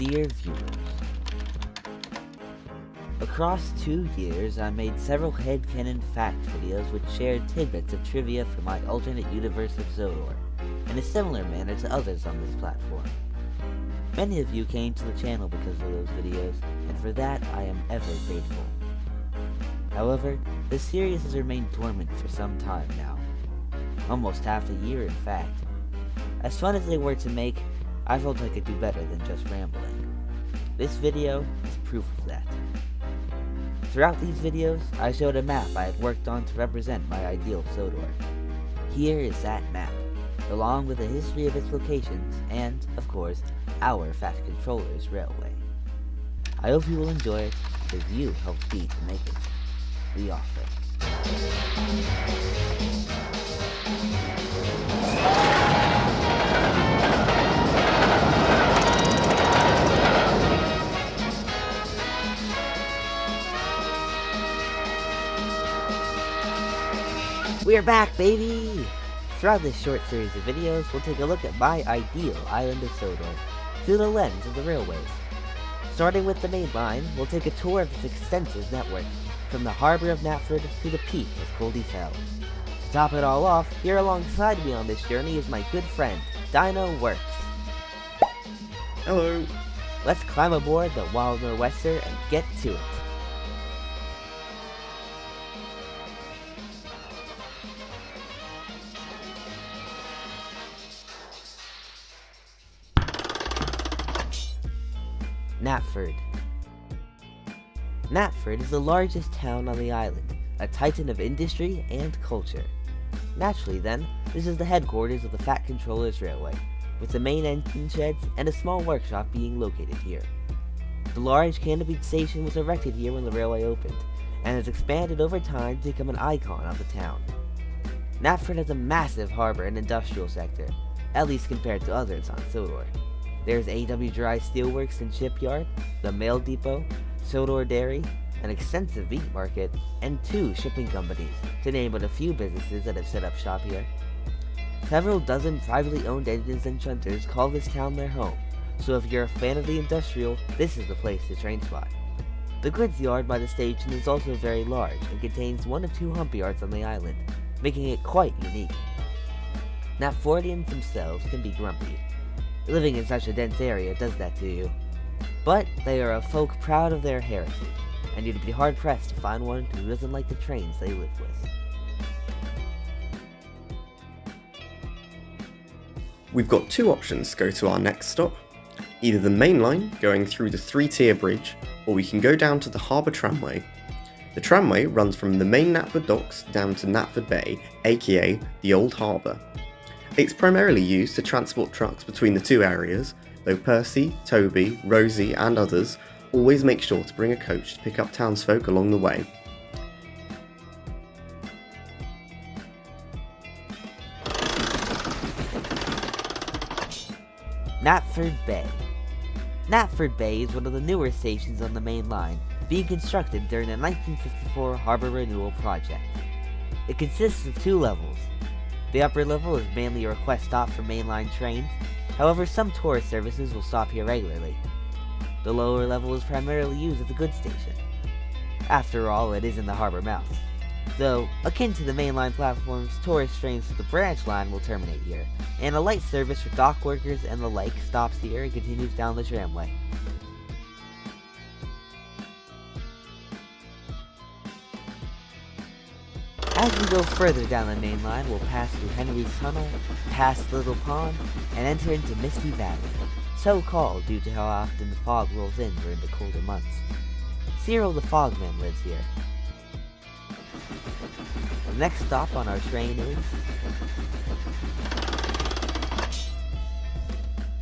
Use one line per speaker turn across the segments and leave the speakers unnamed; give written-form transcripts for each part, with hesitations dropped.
Dear viewers, across 2 years I made several headcanon fact videos which shared tidbits of trivia from my alternate universe of Sodor, in a similar manner to others on this platform. Many of you came to the channel because of those videos, and for that I am ever grateful. However, this series has remained dormant for some time now. Almost half a year in fact. As fun as they were to make, I felt I could do better than just rambling. This video is proof of that. Throughout these videos, I showed a map I had worked on to represent my ideal Sodor. Here is that map, along with a history of its locations and, of course, our Fat Controller's railway. I hope you will enjoy it, because you helped me to make it. The author. We're back, baby! Throughout this short series of videos, we'll take a look at my ideal island of Sodor, through the lens of the railways. Starting with the Mainline, we'll take a tour of this extensive network, from the harbor of Knapford to the peak of Coldy Fell. To top it all off, here alongside me on this journey is my good friend, Dino Works.
Hello!
Let's climb aboard the Wild Nor'Wester and get to it. Knapford. Knapford is the largest town on the island, a titan of industry and culture. Naturally then, this is the headquarters of the Fat Controller's Railway, with the main engine sheds and a small workshop being located here. The large canopied station was erected here when the railway opened, and has expanded over time to become an icon of the town. Knapford has a massive harbor and industrial sector, at least compared to others on Sodor. There's A.W. Dry Steelworks and Shipyard, the Mail Depot, Sodor Dairy, an extensive meat market, and 2 shipping companies, to name but a few businesses that have set up shop here. Several dozen privately owned engines and shunters call this town their home, so if you're a fan of the industrial, this is the place to train spot. The goods yard by the station is also very large and contains 1 of 2 hump yards on the island, making it quite unique. Knapfordians themselves can be grumpy. Living in such a dense area does that to you. But they are a folk proud of their heritage, and you'd be hard-pressed to find one who doesn't like the trains they live with.
We've got 2 options to go to our next stop. Either the main line, going through the 3-tier bridge, or we can go down to the harbour tramway. The tramway runs from the main Knapford docks down to Knapford Bay, aka the Old Harbour. It's primarily used to transport trucks between the 2 areas, though Percy, Toby, Rosie and others always make sure to bring a coach to pick up townsfolk along the way.
Knapford Bay. Knapford Bay is one of the newer stations on the main line, being constructed during the 1954 Harbour Renewal Project. It consists of 2 levels. The upper level is mainly a request stop for mainline trains, however some tourist services will stop here regularly. The lower level is primarily used as a goods station. After all, it is in the harbour mouth. Though, akin to the mainline platforms, tourist trains to the branch line will terminate here, and a light service for dock workers and the like stops here and continues down the tramway. As we go further down the main line, we'll pass through Henry's Tunnel, past Little Pond, and enter into Misty Valley, so called due to how often the fog rolls in during the colder months. Cyril the Fogman lives here. The next stop on our train is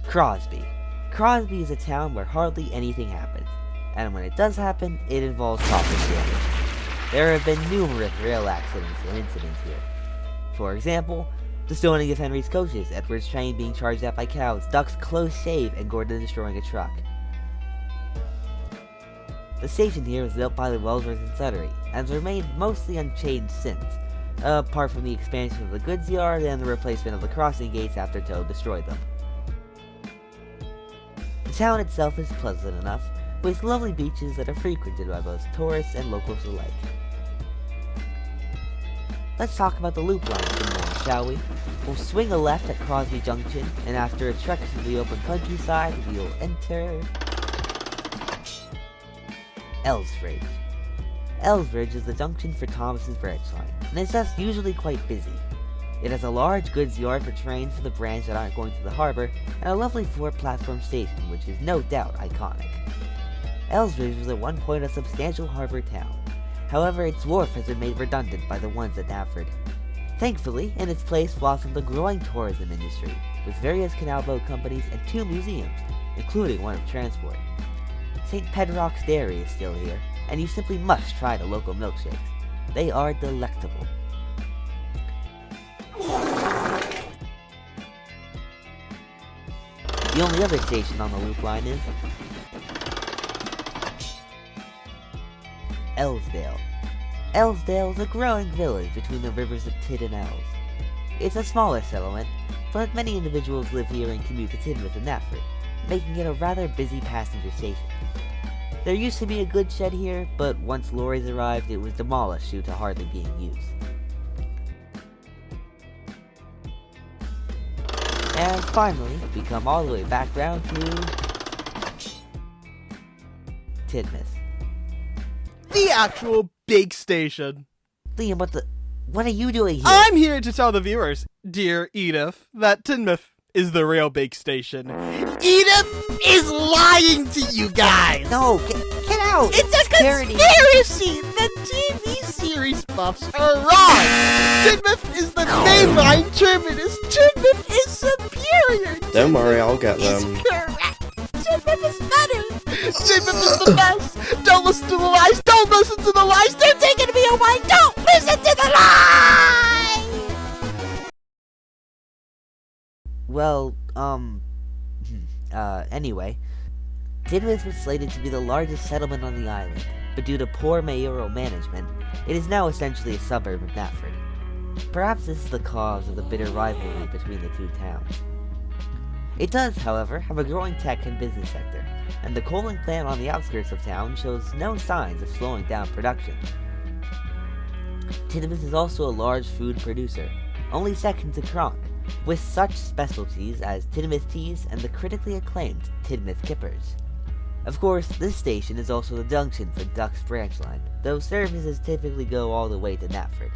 Crosby. Crosby is a town where hardly anything happens, and when it does happen, it involves property damage. There have been numerous rail accidents and incidents here. For example, the stoning of Henry's coaches, Edward's train being charged at by cows, Duck's close shave, and Gordon destroying a truck. The station here was built by the Wellsworth and Suddery, and has remained mostly unchanged since, apart from the expansion of the goods yard and the replacement of the crossing gates after Toad destroyed them. The town itself is pleasant enough, with lovely beaches that are frequented by both tourists and locals alike. Let's talk about the loop line some more, shall we? We'll swing a left at Crosby Junction, and after a trek through the open countryside, we'll enter Ellsbridge. Ellsbridge is the junction for Thomas's branch line, and is thus usually quite busy. It has a large goods yard for trains for the branch that aren't going to the harbor, and a lovely 4-platform station, which is no doubt iconic. Ellsbridge was at one point a substantial harbor town. However, its wharf has been made redundant by the ones at Knapford. Thankfully, in its place blossomed the growing tourism industry, with various canal boat companies and 2 museums, including one of transport. St. Pedrock's Dairy is still here, and you simply must try the local milkshakes. They are delectable. The only other station on the loop line is Ellsdale. Ellsdale is a growing village between the rivers of Tid and Ells. It's a smaller settlement, but many individuals live here and commute to Tidmouth and Knapford, making it a rather busy passenger station. There used to be a goods shed here, but once lorries arrived, it was demolished due to hardly being used. And finally, we come all the way back round to Tidmouth.
The actual big station.
Liam, what are you doing here?
I'm here to tell the viewers, dear Edith, that Tidmouth is the real big station. Edith is lying to you guys!
No, get out!
It's a conspiracy! The TV series buffs are wrong! Tidmouth is the mainline terminus! Tidmouth is superior!
Don't worry, I'll get them.
It's correct! Tidmouth is better! Tidmouth is the best! Don't listen to the lies! Don't listen to the lies! They're taking me away! Don't listen to the lies!
Well, anyway, Tidmouth was slated to be the largest settlement on the island, but due to poor mayoral management, it is now essentially a suburb of Knapford. Perhaps this is the cause of the bitter rivalry between the two towns. It does, however, have a growing tech and business sector, and the coaling plant on the outskirts of town shows no signs of slowing down production. Tidmouth is also a large food producer, only second to Kronk, with such specialties as Tidmouth teas and the critically acclaimed Tidmouth kippers. Of course, this station is also the junction for Duck's branch line, though services typically go all the way to Knapford.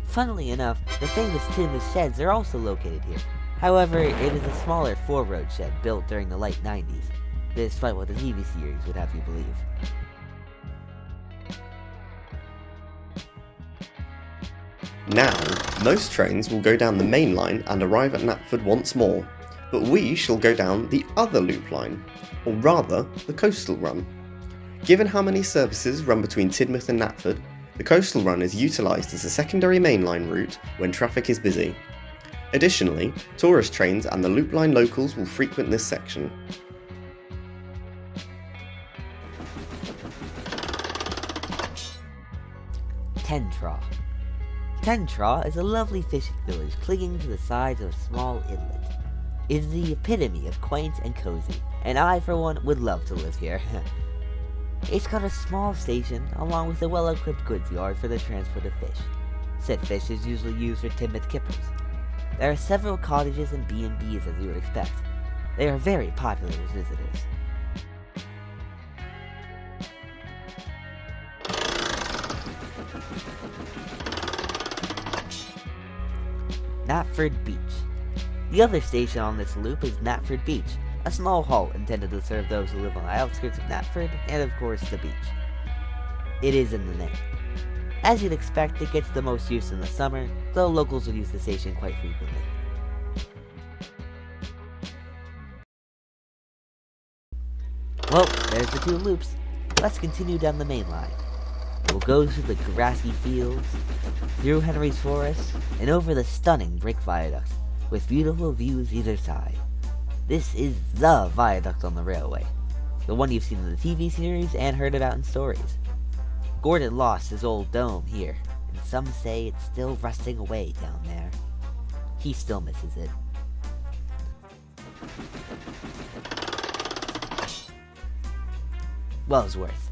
Funnily enough, the famous Tidmouth sheds are also located here. However, it is a smaller 4-road shed built during the late 90s, despite what the TV series would have you believe.
Now, most trains will go down the main line and arrive at Knapford once more, but we shall go down the other loop line, or rather, the coastal run. Given how many services run between Tidmouth and Knapford, the coastal run is utilised as a secondary mainline route when traffic is busy. Additionally, tourist trains and the loop line locals will frequent this section.
Tentraw. Tentraw is a lovely fishing village clinging to the sides of a small inlet. It is the epitome of quaint and cozy, and I, for one, would love to live here. It's got a small station, along with a well-equipped goods yard for the transport of fish. Said fish is usually used for Tidmouth kippers. There are several cottages and B&Bs as you would expect. They are very popular with visitors. Knapford Beach. The other station on this loop is Knapford Beach, a small halt intended to serve those who live on the outskirts of Knapford, and of course the beach. It is in the name. As you'd expect, it gets the most use in the summer, though locals will use the station quite frequently. Well, there's the 2 loops. Let's continue down the main line. We'll go through the grassy fields, through Henry's Forest, and over the stunning brick viaducts, with beautiful views either side. This is the viaduct on the railway, the one you've seen in the TV series and heard about in stories. Gordon lost his old dome here, and some say it's still rusting away down there. He still misses it. Wellsworth.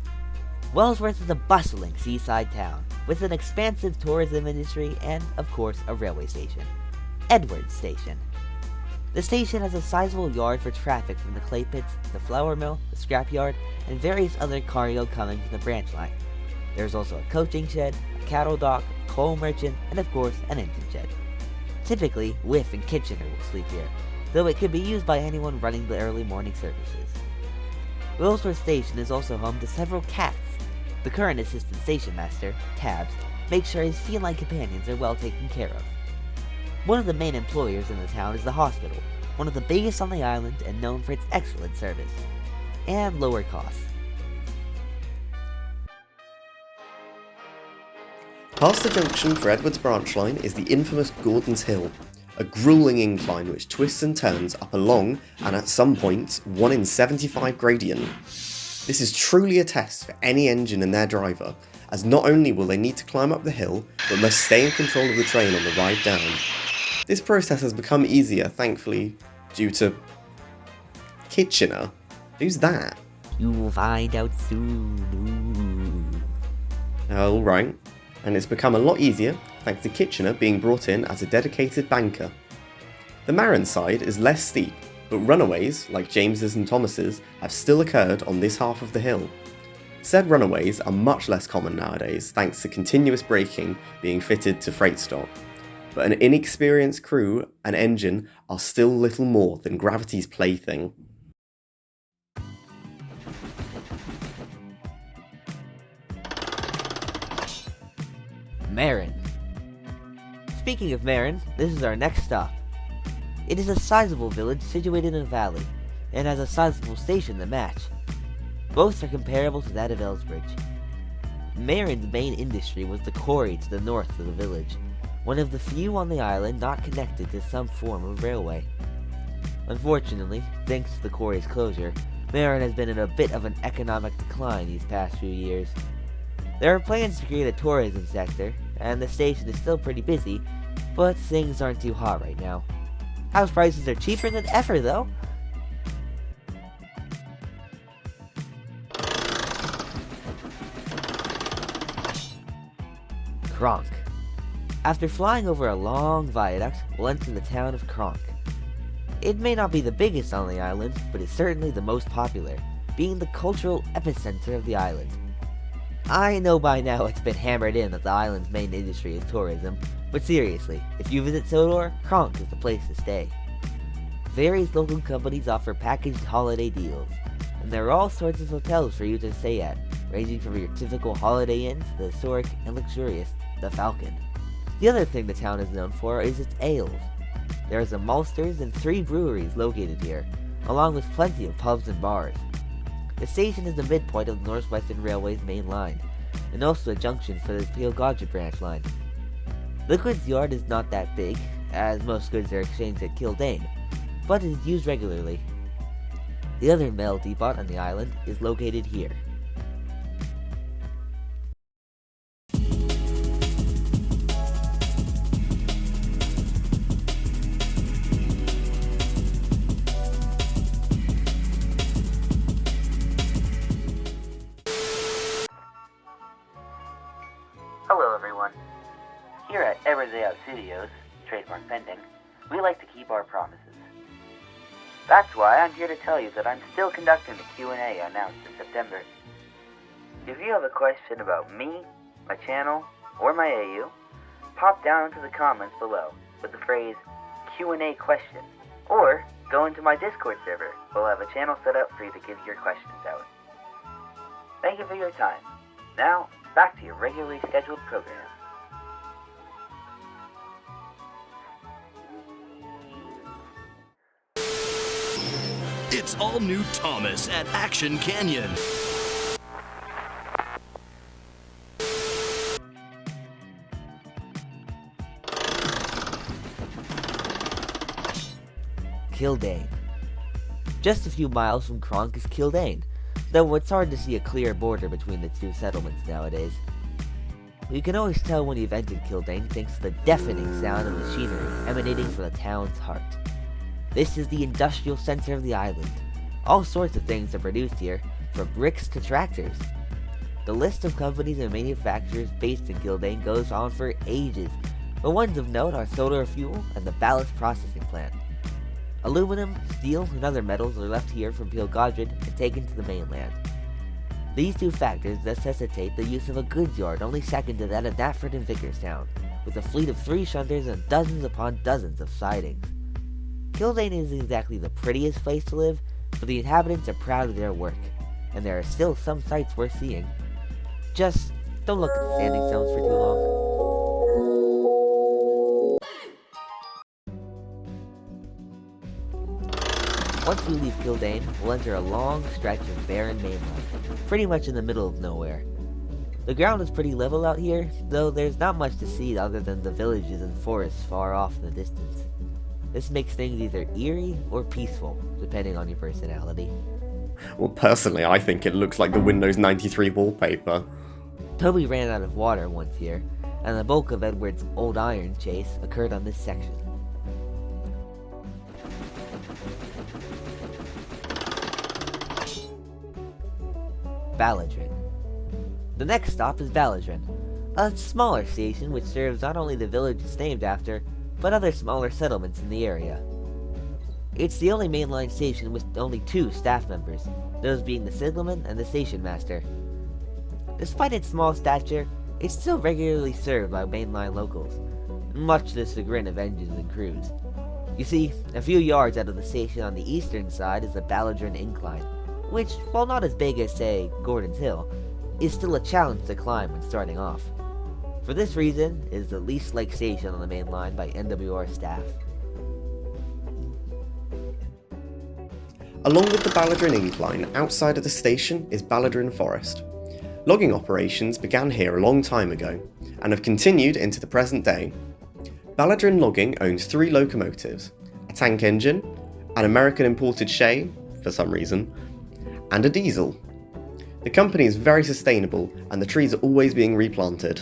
Wellsworth is a bustling seaside town with an expansive tourism industry and, of course, a railway station. Edwards Station. The station has a sizable yard for traffic from the clay pits, the flour mill, the scrapyard, and various other cargo coming from the branch line. There is also a coaching shed, a cattle dock, a coal merchant, and of course, an engine shed. Typically, Whiff and Kitchener will sleep here, though it could be used by anyone running the early morning services. Wellsworth Station is also home to several cats. The current assistant station master, Tabs, makes sure his feline companions are well taken care of. One of the main employers in the town is the hospital, one of the biggest on the island and known for its excellent service and lower costs.
Past the junction for Edwards Branch Line is the infamous Gordon's Hill, a grueling incline which twists and turns up a long, and at some points, 1 in 75 gradient. This is truly a test for any engine and their driver, as not only will they need to climb up the hill, but must stay in control of the train on the ride down. This process has become easier, thankfully, due to Kitchener. Who's that?
You will find out soon.
Alright, and it's become a lot easier thanks to Kitchener being brought in as a dedicated banker. The Marin side is less steep, but runaways, like James's and Thomas's, have still occurred on this half of the hill. Said runaways are much less common nowadays thanks to continuous braking being fitted to freight stock, but an inexperienced crew and engine are still little more than gravity's plaything.
Marin. Speaking of Marin, this is our next stop. It is a sizable village situated in a valley, and has a sizable station to match. Both are comparable to that of Elsbridge. Marin's main industry was the quarry to the north of the village, one of the few on the island not connected to some form of railway. Unfortunately, thanks to the quarry's closure, Marin has been in a bit of an economic decline these past few years. There are plans to create a tourism sector, and the station is still pretty busy, but things aren't too hot right now. House prices are cheaper than ever, though. Kronk. After flying over a long viaduct, we'll enter the town of Kronk. It may not be the biggest on the island, but is certainly the most popular, being the cultural epicenter of the island. I know by now it's been hammered in that the island's main industry is tourism, but seriously, if you visit Sodor, Kronk is the place to stay. Various local companies offer packaged holiday deals, and there are all sorts of hotels for you to stay at, ranging from your typical Holiday Inn to the historic and luxurious The Falcon. The other thing the town is known for is its ales. There is a maltsters and 3 breweries located here, along with plenty of pubs and bars. The station is the midpoint of the Northwestern Railway's main line, and also a junction for the Peel-Godrich branch line. The goods yard is not that big, as most goods are exchanged at Kildane, but it is used regularly. The other mail depot on the island is located here.
Hello everyone. Here at EdwardsDayOut Studios, trademark pending, we like to keep our promises. That's why I'm here to tell you that I'm still conducting the Q&A announced in September. If you have a question about me, my channel, or my AU, pop down into the comments below with the phrase Q&A question, or go into my Discord server. We'll have a channel set up for you to give your questions out. Thank you for your time. Now, back to your regularly scheduled program.
It's all new Thomas at Action Canyon.
Kildane. Just a few miles from Kronk is Kildane, though it's hard to see a clear border between the two settlements nowadays. You can always tell when you've entered Kildane thanks to the deafening sound of machinery emanating from the town's heart. This is the industrial center of the island. All sorts of things are produced here, from bricks to tractors. The list of companies and manufacturers based in Kildane goes on for ages, but ones of note are Sodor Fuel and the Ballast Processing Plant. Aluminum, steel, and other metals are left here from Pilgodred and taken to the mainland. These two factors necessitate the use of a goods yard only second to that of Knapford and Vickerstown, with a fleet of 3 shunters and dozens upon dozens of sidings. Kildane isn't exactly the prettiest place to live, but the inhabitants are proud of their work, and there are still some sights worth seeing. Just don't look at the standing stones for too long. Once we leave Kildane, we'll enter a long stretch of barren mainland, pretty much in the middle of nowhere. The ground is pretty level out here, though there's not much to see other than the villages and forests far off in the distance. This makes things either eerie or peaceful, depending on your personality.
Well, personally, I think it looks like the Windows 93 wallpaper.
Toby ran out of water once here, and the bulk of Edward's old iron chase occurred on this section. Balladrin. The next stop is Balladrin, a smaller station which serves not only the village it's named after, but other smaller settlements in the area. It's the only mainline station with only 2 staff members, those being the signalman and the station master. Despite its small stature, it's still regularly served by mainline locals, much to the chagrin of engines and crews. You see, a few yards out of the station on the eastern side is the Balladrin Incline, which, while not as big as, say, Gordon's Hill, is still a challenge to climb when starting off. For this reason, it is the least liked station on the main line by NWR staff.
Along with the Balladrin Incline, outside of the station is Balladrin Forest. Logging operations began here a long time ago, and have continued into the present day. Balladrin Logging owns 3 locomotives, a tank engine, an American imported Shay, for some reason, and a diesel. The company is very sustainable, and the trees are always being replanted.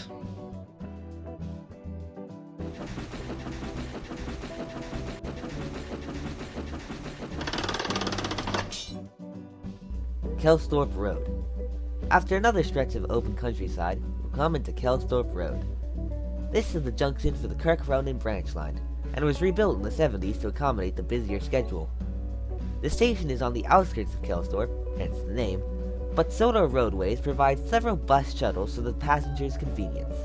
Kelsthorpe Road. After another stretch of open countryside, we'll come into Kelsthorpe Road. This is the junction for the Kirk Ronan branch line, and was rebuilt in the 70s to accommodate the busier schedule. The station is on the outskirts of Kelsthorpe, hence the name, but Sodor Roadways provides several bus shuttles for the passengers' convenience.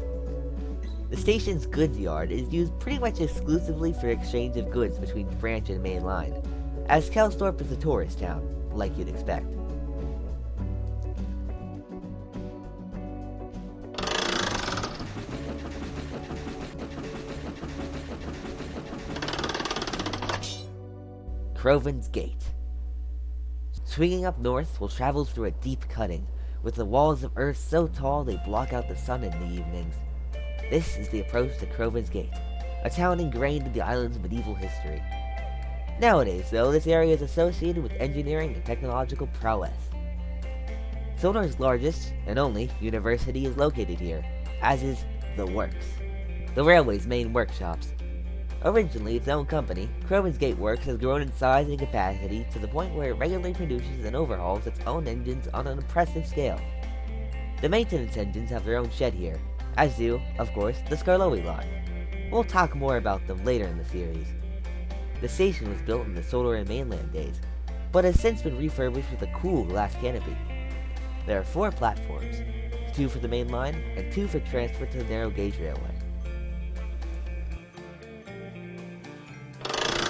The station's goods yard is used pretty much exclusively for exchange of goods between branch and main line, as Kelsthorpe is a tourist town, like you'd expect. Crovan's Gate. Swinging up north, we'll travel through a deep cutting, with the walls of earth so tall they block out the sun in the evenings. This is the approach to Crovan's Gate, a town ingrained in the island's medieval history. Nowadays, though, this area is associated with engineering and technological prowess. Sodor's largest, and only, university is located here, as is the Works, the railway's main workshops. Originally its own company, Crovan's Gate Works has grown in size and capacity to the point where it regularly produces and overhauls its own engines on an impressive scale. The maintenance engines have their own shed here, as do, of course, the Skarloey lot. We'll talk more about them later in the series. The station was built in the Sodor and mainland days, but has since been refurbished with a cool glass canopy. There are 4 platforms, 2 for the main line and 2 for transfer to the narrow gauge railway.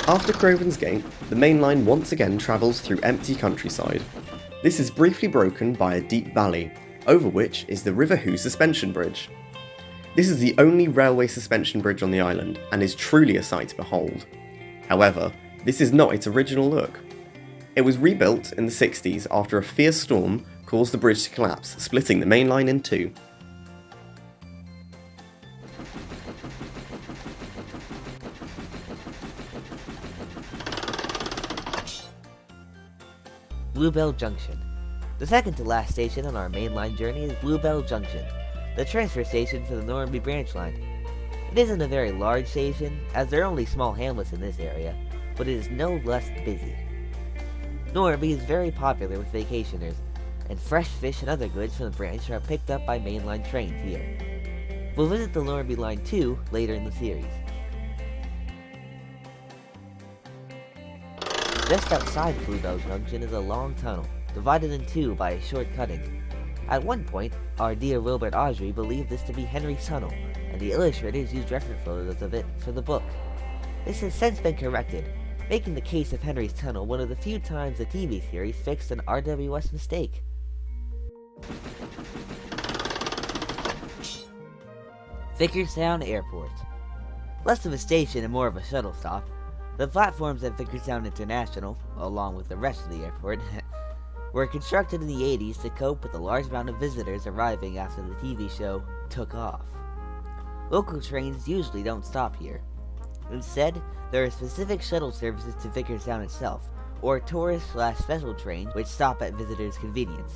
After Crovan's Gate, the main line once again travels through empty countryside. This is briefly broken by a deep valley, over which is the River Hoo suspension bridge. This is the only railway suspension bridge on the island, and is truly a sight to behold. However, this is not its original look. It was rebuilt in the 60s after a fierce storm caused the bridge to collapse, splitting the main line in 2.
Bluebell Junction. The second to last station on our mainline journey is Bluebell Junction, the transfer station for the Normanby branch line. It isn't a very large station, as there are only small hamlets in this area, but it is no less busy. Normandy is very popular with vacationers, and fresh fish and other goods from the branch are picked up by mainline trains here. We'll visit the Normandy line too later in the series. Just outside Bluebell Junction is a long tunnel, divided in two by a short cutting. At one point, our dear Wilbert Audrey believed this to be Henry's tunnel, and the illustrators used reference photos of it for the book. This has since been corrected, making the case of Henry's tunnel one of the few times the TV series fixed an RWS mistake. Vickerstown Airport. Less of a station and more of a shuttle stop, the platforms at Vickerstown International, along with the rest of the airport, were constructed in the 80s to cope with the large amount of visitors arriving after the TV show took off. Local trains usually don't stop here. Instead, there are specific shuttle services to Vickerstown itself, or tourist/special trains which stop at visitors' convenience.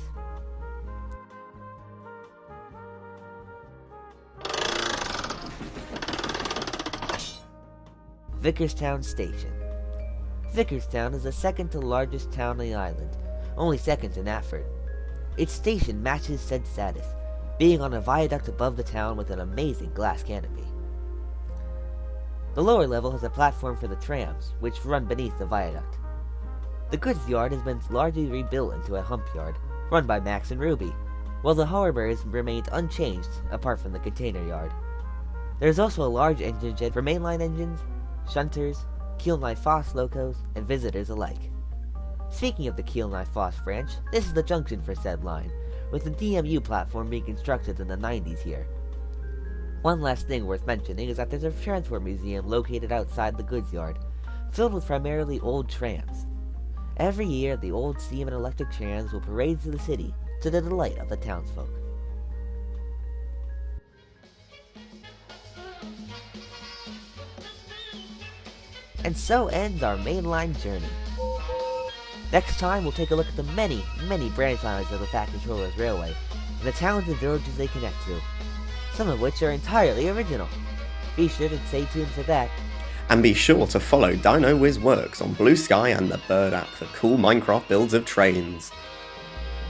Vickerstown Station. Vickerstown is the second to largest town on the island, only second to Natford. Its station matches said status, being on a viaduct above the town with an amazing glass canopy. The lower level has a platform for the trams, which run beneath the viaduct. The goods yard has been largely rebuilt into a hump yard, run by Max and Ruby, while the harbor has remained unchanged apart from the container yard. There is also a large engine shed for mainline engines, shunters, Kiel-Nye-Foss locos, and visitors alike. Speaking of the Kiel-Nye-Foss branch, this is the junction for said line, with the DMU platform being constructed in the 90s here. One last thing worth mentioning is that there's a transport museum located outside the goods yard, filled with primarily old trams. Every year, the old steam and electric trams will parade through the city to the delight of the townsfolk. And so ends our mainline journey. Next time, we'll take a look at the many, many branch lines of the Fat Controllers Railway, and the towns and villages they connect to, some of which are entirely original. Be sure to stay tuned for that.
And be sure to follow Dino Wiz Works on Blue Sky and the Bird app for cool Minecraft builds of trains.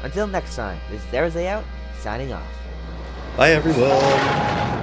Until next time, this is EdwardsDayOut, signing off.
Bye everyone!